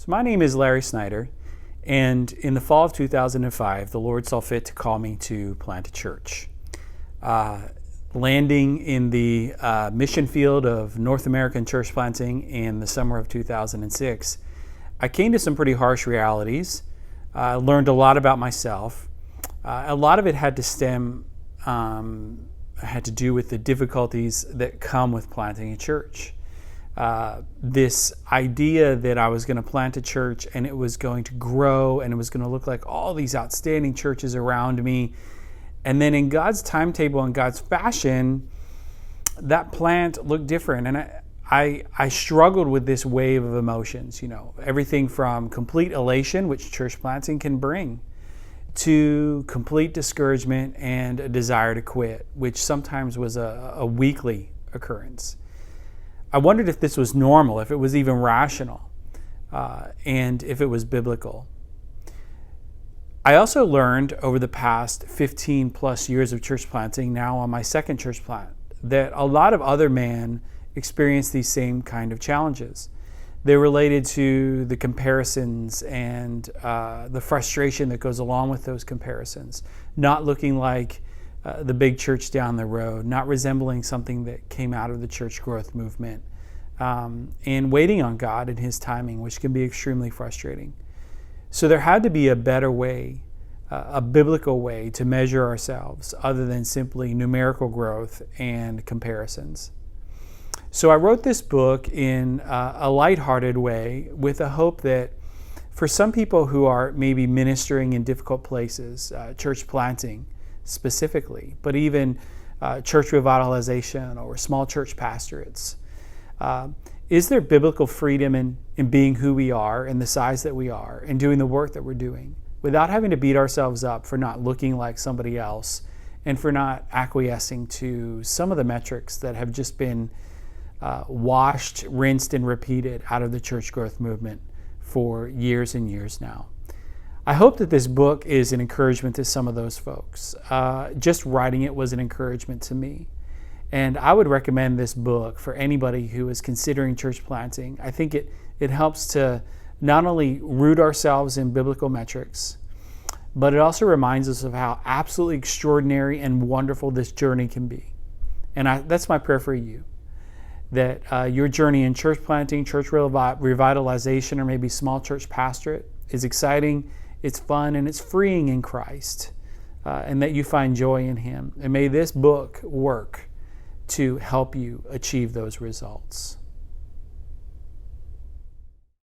So my name is Larry Snyder, and in the fall of 2005, the Lord saw fit to call me to plant a church. Landing in the mission field of North American church planting in the summer of 2006, I came to some pretty harsh realities. I learned a lot about myself. A lot of it had to do with the difficulties that come with planting a church. This idea that I was going to plant a church and it was going to grow and it was going to look like all these outstanding churches around me. And then in God's timetable and God's fashion, that plant looked different. And I struggled with this wave of emotions, everything from complete elation, which church planting can bring, to complete discouragement and a desire to quit, which sometimes was a weekly occurrence. I wondered if this was normal, if it was even rational, and if it was biblical. I also learned over the past 15 plus years of church planting, now on my second church plant, that a lot of other men experience these same kind of challenges. They're related to the comparisons and the frustration that goes along with those comparisons, not looking like the big church down the road, not resembling something that came out of the church growth movement, and waiting on God and His timing, which can be extremely frustrating. So there had to be a better way, a biblical way to measure ourselves other than simply numerical growth and comparisons. So I wrote this book in a lighthearted way with a hope that for some people who are maybe ministering in difficult places, church planting specifically, but even church revitalization or small church pastorates, is there biblical freedom in being who we are and the size that we are and doing the work that we're doing without having to beat ourselves up for not looking like somebody else and for not acquiescing to some of the metrics that have just been washed, rinsed, and repeated out of the church growth movement for years and years now. I hope that this book is an encouragement to some of those folks. Just writing it was an encouragement to me. And I would recommend this book for anybody who is considering church planting. I think it helps to not only root ourselves in biblical metrics, but it also reminds us of how absolutely extraordinary and wonderful this journey can be. And that's my prayer for you, that your journey in church planting, church revitalization, or maybe small church pastorate is exciting, it's fun, and it's freeing in Christ, and that you find joy in Him. And may this book work to help you achieve those results.